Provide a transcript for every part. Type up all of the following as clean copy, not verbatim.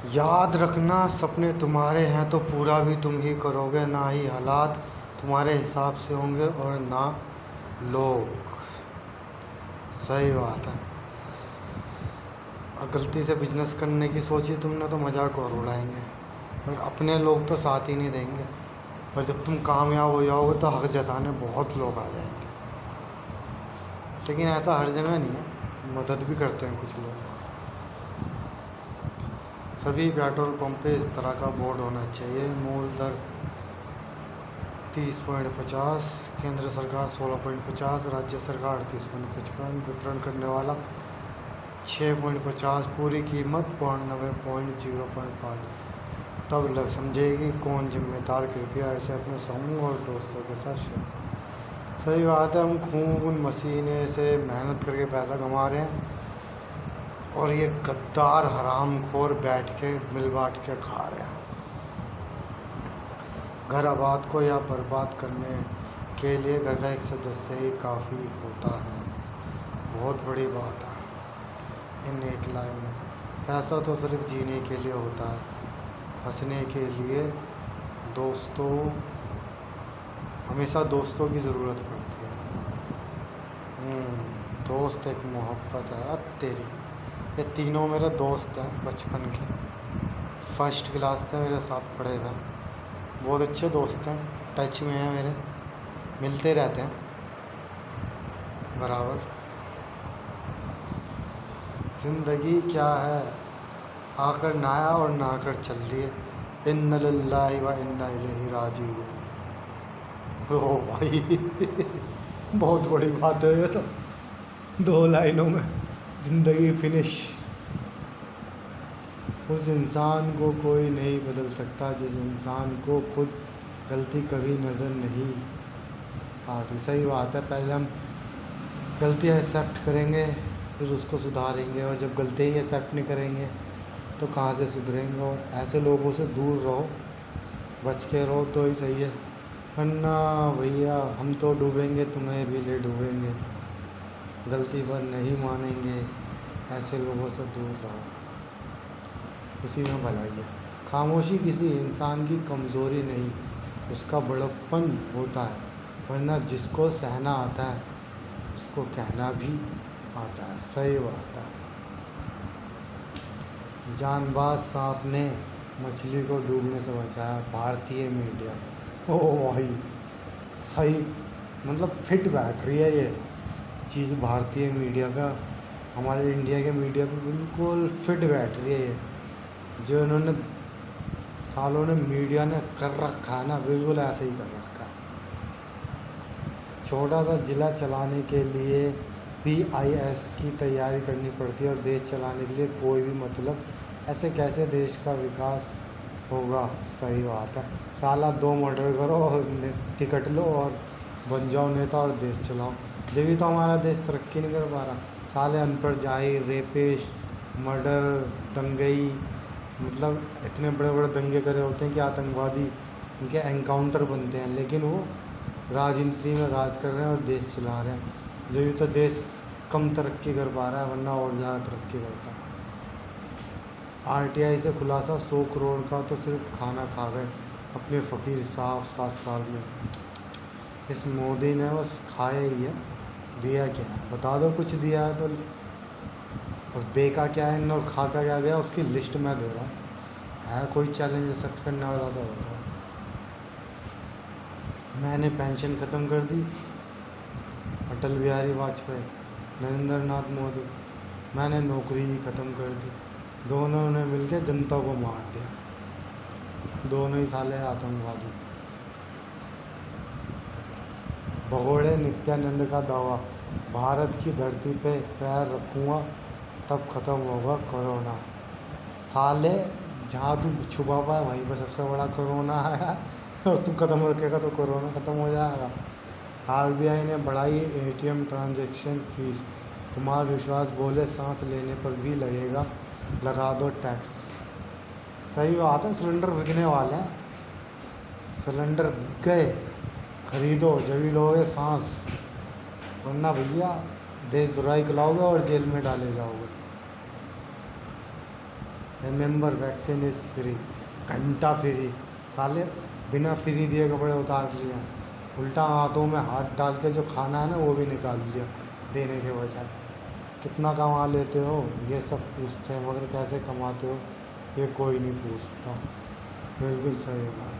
याद रखना सपने तुम्हारे हैं तो पूरा भी तुम ही करोगे, ना ही हालात तुम्हारे हिसाब से होंगे और ना लोग। सही बात है। और गलती से बिजनेस करने की सोची तुमने तो मजाक और उड़ाएंगे, और अपने लोग तो साथ ही नहीं देंगे। और जब तुम कामयाब हो जाओगे तो हक जताने बहुत लोग आ जाएंगे। लेकिन ऐसा हर जगह नहीं है, मदद भी करते हैं कुछ लोग। सभी पेट्रोल पंप पे इस तरह का बोर्ड होना चाहिए। मूल दर 30.50, केंद्र सरकार 16.50, राज्य सरकार 38.55, वितरण करने वाला 6.50, पूरी कीमत 99.05। तब लग समझेगी कौन जिम्मेदार। कृपया ऐसे अपने समूह और दोस्तों के साथ शेयर। सही बात है। हम खून मसीने से मेहनत करके पैसा कमा रहे हैं, और ये गद्दार हरामखोर बैठ के मिल बांट के खा रहे हैं। घर आबाद को या बर्बाद करने के लिए घर का एक सदस्य ही काफ़ी होता है। बहुत बड़ी बात है इन एक लाइन में। पैसा तो सिर्फ जीने के लिए होता है, हंसने के लिए दोस्तों, हमेशा दोस्तों की ज़रूरत पड़ती है। दोस्त एक मोहब्बत है। अब तेरी, ये तीनों मेरे दोस्त हैं बचपन के। फर्स्ट क्लास से मेरे साथ पढ़े हुए, बहुत अच्छे दोस्त हैं, टच में हैं मेरे, मिलते रहते हैं बराबर। ज़िंदगी क्या है, आकर ना आया और ना आकर चल दिए। इन्ना लिल्लाहि व इन्ना इलैहि राजिऊन। ओ भाई बहुत बड़ी बात है ये तो। 2 लाइनों में ज़िंदगी फिनिश। उस इंसान को कोई नहीं बदल सकता जिस इंसान को खुद गलती कभी नज़र नहीं आती। सही बात है। पहले हम गलतियाँ एक्सेप्ट करेंगे, फिर उसको सुधारेंगे, और जब गलती ही एक्सेप्ट नहीं करेंगे तो कहाँ से सुधरेंगे। और ऐसे लोगों से दूर रहो, बच के रहो तो ही सही है। वरना भैया हम तो डूबेंगे, तुम्हें भी ले डूबेंगे। गलती पर नहीं मानेंगे, ऐसे लोगों से दूर रहो, उसी में भलाई है। खामोशी किसी इंसान की कमज़ोरी नहीं, उसका बड़प्पन होता है। वरना जिसको सहना आता है उसको कहना भी आता है। सही बात है। जानबाज सांप ने मछली को डूबने से बचाया, भारतीय मीडिया। ओ भाई सही, मतलब फिट बैठ रही है ये चीज़ भारतीय मीडिया का, हमारे इंडिया के मीडिया को बिल्कुल फिट बैठ रही है ये। जो इन्होंने सालों ने मीडिया ने कर रखा है ना, बिल्कुल ऐसे ही कर रखा है। छोटा सा ज़िला चलाने के लिए PIS की तैयारी करनी पड़ती है, और देश चलाने के लिए कोई भी मतलब। ऐसे कैसे देश का विकास होगा। सही बात है। साला 2 मर्डर करो और टिकट लो और बन जाओ नेता और देश चलाओ। जब भी तो हमारा देश तरक्की नहीं कर पा रहा। साले अनपढ़ जाहिर, रेपिस्ट, मर्डर, दंगई, मतलब इतने बड़े बड़े दंगे करे होते हैं कि आतंकवादी उनके एनकाउंटर बनते हैं, लेकिन वो राजनीति में राज कर रहे हैं और देश चला रहे हैं। जब भी तो देश कम तरक्की कर पा रहा है, वरना और ज़्यादा तरक्की करता है। RTI से खुलासा 100 करोड़ का तो सिर्फ खाना खा गए अपने फ़कीर साहब 7 साल में। इस मोदी ने बस खाया ही है, दिया क्या है बता दो। कुछ दिया है तो, और देखा क्या है और खा का क्या गया, उसकी लिस्ट मैं दे रहा हूँ। है कोई चैलेंज एक्सेप्ट करने वाला तो बताओ। मैंने पेंशन ख़त्म कर दी, अटल बिहारी वाजपेयी, नरेंद्र नाथ मोदी। मैंने नौकरी ही ख़त्म कर दी। दोनों ने मिलकर जनता को मार दिया। दोनों ही साले आतंकवादी। भगोड़े नित्यानंद का दावा, भारत की धरती पे पैर रखूँगा तब ख़त्म होगा कोरोना। साले जहाँ तू छुपा हुआ है वहीं पर सबसे बड़ा कोरोना है, और तू ख़त्म रखेगा तो कोरोना ख़त्म हो जाएगा। RBI ने बढ़ाई ATM ट्रांजैक्शन फीस। कुमार विश्वास बोले सांस लेने पर भी लगेगा, लगा दो टैक्स। सही बात है। सिलेंडर बिकने वाले हैं, सिलेंडर बिक गए, खरीदो जब भी लोगे सांस, वरना भैया देशद्रोही कहलाओगे और जेल में डाले जाओगे। रिमेंबर वैक्सीन इज़ फ्री, घंटा फ्री। साले बिना फ्री दिए कपड़े उतार लिया, उल्टा हाथों में हाथ डाल के जो खाना है ना वो भी निकाल लिया देने के बजाय। कितना कमा लेते हो ये सब पूछते हैं, मगर कैसे कमाते हो ये कोई नहीं पूछता। बिल्कुल सही बात।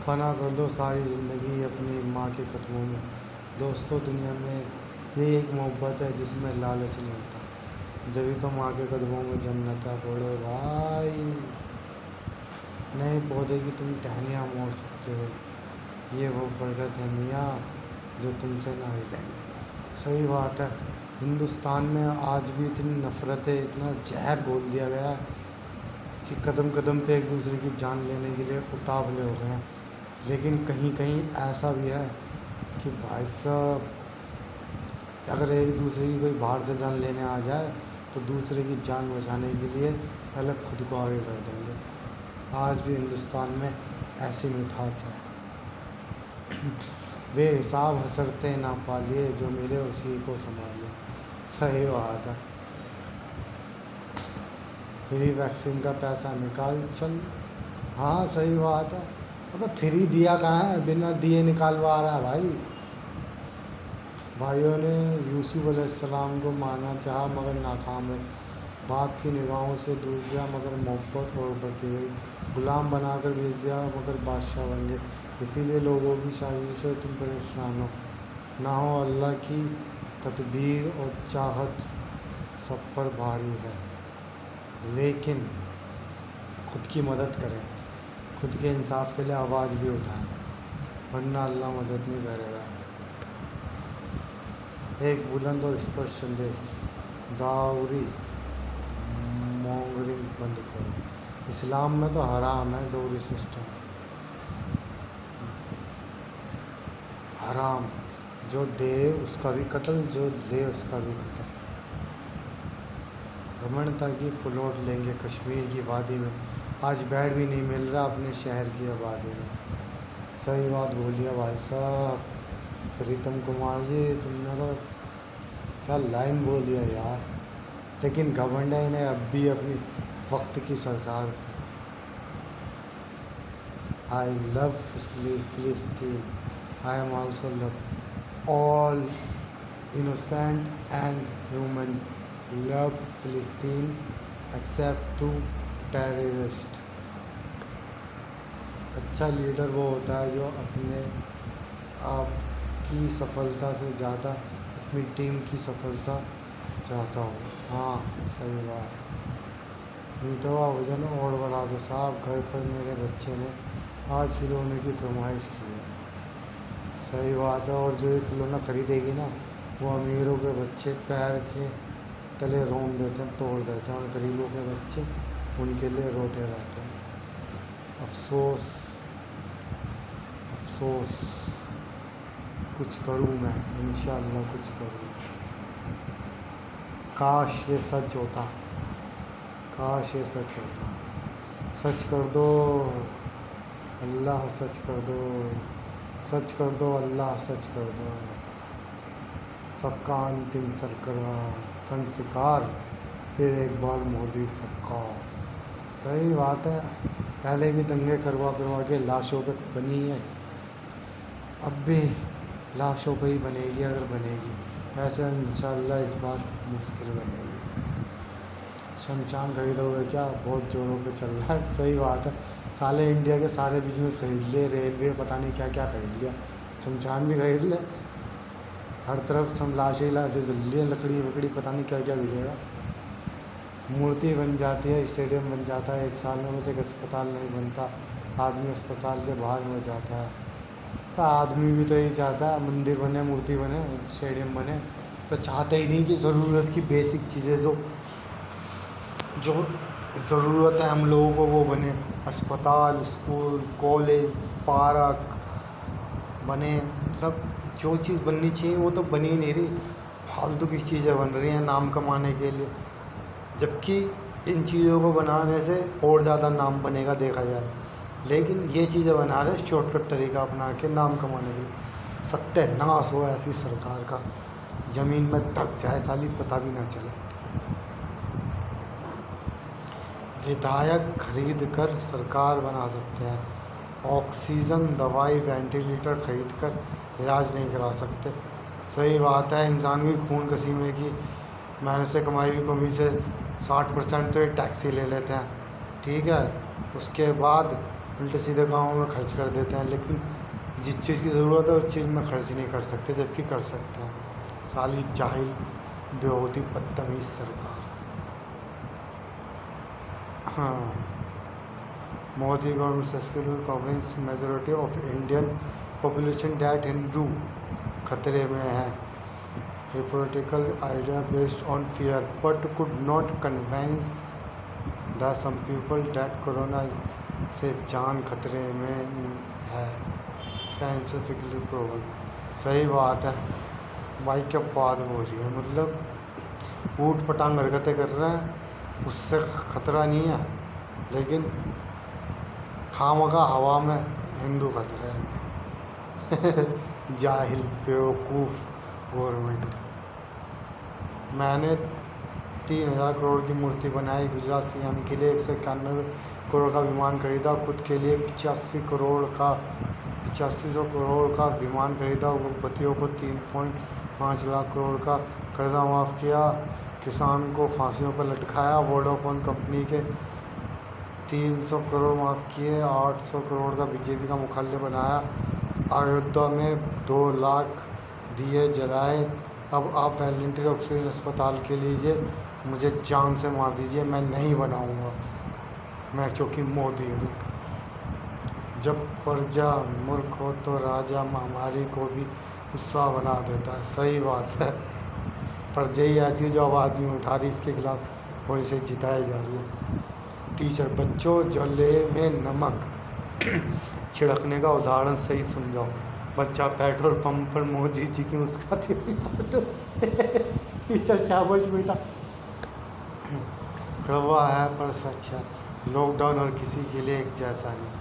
फना कर दो सारी ज़िंदगी अपनी माँ के कदमों में। दोस्तों दुनिया में ये एक मोहब्बत है जिसमें लालच नहीं होता, जब तो माँ के कदमों में जन्नत है बड़े भाई। नए पौधे की तुम टहनियाँ मोड़ सकते हो, ये वो बरगद है मियाँ जो तुमसे ना हिलेंगे। सही बात है। हिंदुस्तान में आज भी इतनी नफ़रत है, इतना जहर घोल दिया गया है कि कदम कदम पे एक दूसरे की जान लेने के लिए उतावले हो गए हैं। लेकिन कहीं कहीं ऐसा भी है कि भाई साहब अगर एक दूसरे की कोई बाहर से जान लेने आ जाए तो दूसरे की जान बचाने के लिए पहले खुद को आगे कर देंगे। आज भी हिंदुस्तान में ऐसी मिठास है। बेहिसाब हसरते ना पालिए, जो मिले उसी को संभालिए। सही बात है। फ्री वैक्सीन का पैसा निकाल चल। हाँ सही बात है। अबे फ्री दिया कहाँ है, बिना दिए निकालवा रहा है भाई। भाइयों ने यूसुफ अलैहिस्सलाम को मारना चाहा मगर नाकाम है। बाप की निगाहों से दूर गया मगर मोहब्बत और बढ़ती गई। गुलाम बनाकर भेज दिया मगर बादशाह बन गए। इसीलिए लोगों की साजिश से तुम परेशान हो, ना हो अल्लाह की तदबीर और चाहत सब पर भारी है। लेकिन खुद की मदद करें, खुद के इंसाफ के लिए आवाज़ भी उठाएं, वरना अल्लाह मदद नहीं करेगा। एक बुलंद और स्पष्ट संदेश, दाऊरी मॉन्गरिंग बंद करो। इस्लाम में तो हराम है डोरी सिस्टम, हराम। जो दे उसका भी कत्ल, जो ले उसका भी कत्ल। घमंड था कि प्लॉट लेंगे कश्मीर की वादी में, आज बेड भी नहीं मिल रहा अपने शहर की आबादी में। सही बात बोलिए भाई साहब। प्रीतम कुमार जी तुमने तो क्या लाइन बोल दिया यार। लेकिन घमंड है इन्हें अब भी अपनी वक्त की सरकार। आई लव फिलिस्तीन, I am also love all innocent and human, love Palestine except to terrorist। अच्छा लीडर वो होता है जो अपने आप की सफलता से ज़्यादा अपनी टीम की सफलता चाहता हो। हाँ सही बात। मीठा वजन और बढ़ा दो साहब, घर पर मेरे बच्चे ने आज खिलौने की फरमाइश की है। सही बात है। और जो ये खिलौना खरीदेगी ना वो अमीरों के बच्चे पैर के तले रोन देते हैं, तोड़ देते हैं, और गरीबों के बच्चे उनके लिए रोते रहते हैं। अफसोस अफसोस। कुछ करूँ मैं, इंशाअल्लाह कुछ करूँ। काश ये सच होता, काश ये सच होता। सच कर दो अल्लाह, सच कर दो, सच कर दो अल्लाह, सच कर दो। सबका अंतिम संस्कार फिर एक बार मोदी सरकार। सही बात है। पहले भी दंगे करवा करवा के लाशों पे बनी है, अब भी लाशों पे ही बनेगी अगर बनेगी। वैसे इंशाअल्लाह इस बार मुश्किल बनेगी। शमशान खरीदोगे क्या, बहुत ज़ोरों पे चल रहा है। सही बात है। साले इंडिया के सारे बिजनेस खरीद लिए, रेलवे पता नहीं क्या क्या खरीद लिया, शमशान भी खरीद ले। हर तरफ सब लाशें लाशें जल रही है, लकड़ी वकड़ी पता नहीं क्या क्या मिलेगा। मूर्ति बन जाती है, स्टेडियम बन जाता है, एक साल में बस एक अस्पताल नहीं बनता, आदमी अस्पताल के बाहर हो जाता है। तो आदमी भी तो यही चाहता है मंदिर बने, मूर्ति बने, स्टेडियम बने, तो चाहते ही नहीं कि ज़रूरत की बेसिक चीज़ें जो ज़रूरत है हम लोगों को वो बने। अस्पताल, स्कूल, कॉलेज, पार्क बने। मतलब जो चीज़ बननी चाहिए वो तो बनी ही नहीं रही, फालतू की चीज़ें बन रही हैं नाम कमाने के लिए। जबकि इन चीज़ों को बनाने से और ज़्यादा नाम बनेगा देखा जाए, लेकिन ये चीज़ें बना रहे शॉर्टकट तरीका अपना के नाम कमाने के लिए। सत्यानाश हो ऐसी सरकार का, ज़मीन में धस जाए साली पता भी ना चले। विधायक खरीद कर सरकार बना सकते हैं, ऑक्सीजन, दवाई, वेंटिलेटर खरीद कर इलाज नहीं करा सकते। सही बात है, इंसान की खून पसीने की मेहनत से कमाई हुई कमी से 60% तो ये टैक्स ही ले लेते हैं, ठीक है। उसके बाद उल्टे सीधे कामों में खर्च कर देते हैं, लेकिन जिस चीज़ की ज़रूरत है उस चीज़ में खर्च नहीं कर सकते, जबकि कर सकते हैं। साली जाहिल बेहूदी बदतमीज सरकार। हाँ, Modi government successful convince majority of Indian population that Hindu खतरे में है। A political idea based on fear, but could not convince the some people that corona से जान खतरे में है, साइंटिफिकली प्रूवन। सही बात है भाई, क्या बात बोली है, मतलब ऊट पटांग हरकतें कर रहे हैं, उससे खतरा नहीं है, लेकिन खामखा हवा में हिंदू खतरे में। जाहिल बेवकूफ़ गवर्नमेंट। मैंने 3000 करोड़ की मूर्ति बनाई, गुजरात सीएम के लिए 191 करोड़ का विमान खरीदा, खुद के लिए 8500 करोड़ का विमान खरीदा, उद्योगपतियों को 3.5 लाख करोड़ का कर्जा माफ़ किया, किसान को फांसियों पर लटकाया, वोडाफोन कंपनी के 300 करोड़ माफ़ किए, 800 करोड़ का बीजेपी का मुख्यालय बनाया, अयोध्या में 2 लाख दिए जलाए। अब आप वॉलंटियर ऑक्सीजन अस्पताल के लीजिए, मुझे जान से मार दीजिए, मैं नहीं बनाऊंगा, मैं क्योंकि मोदी हूँ। जब प्रजा मूर्ख हो तो राजा महामारी को भी उत्साह बना देता है। सही बात है, प्रजा ही ऐसी जो आवाज़ नहीं उठा रही इसके खिलाफ और इसे जिताई जा रही है। टीचर, बच्चों जले में नमक छिड़कने का उदाहरण सही समझाओ। बच्चा पेट्रोल पंप पर मोदी जी की मुस्कुराती हुई फोटो। टीचर, शाबाश बेटा, कड़वा है पर सच है, लॉकडाउन और किसी के लिए एक जैसा नहीं।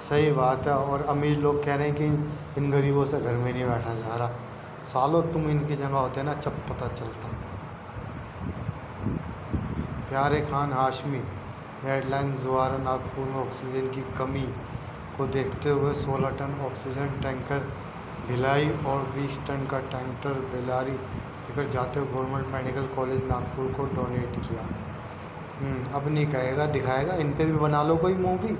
सही बात है, और अमीर लोग कह रहे हैं कि इन गरीबों से घर में नहीं बैठा जा रहा। सालों तुम इनकी जगह होते ना, जब पता चलता। प्यारे खान हाशमी, रेडलाइंस द्वारा नागपुर में ऑक्सीजन की कमी को देखते हुए 16 टन ऑक्सीजन टैंकर भिलाई और 20 टन का टैंकर बेलारी लेकर जाते हुए गवर्नमेंट मेडिकल कॉलेज नागपुर को डोनेट किया। अब नहीं कहेगा, दिखाएगा, इन पे भी बना लो कोई मूवी,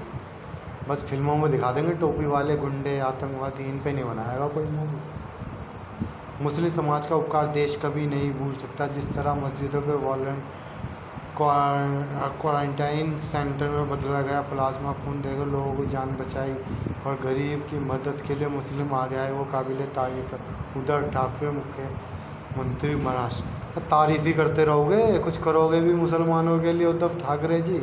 बस फिल्मों में दिखा देंगे टोपी वाले गुंडे आतंकवादी, इन पे नहीं बनाएगा कोई मूवी। मुस्लिम समाज का उपकार देश कभी नहीं भूल सकता, जिस तरह मस्जिदों के क्वारंटाइन सेंटर में बदला गया प्लाज्मा खून देकर लोगों को जान बचाई और गरीब की मदद के लिए मुस्लिम आगे आए, वो काबिल तारीफ है। उधर ठाकरे मुख्यमंत्री महाराष्ट्र, तारीफ ही करते रहोगे, कुछ करोगे भी मुसलमानों के लिए उद्धव ठाकरे जी।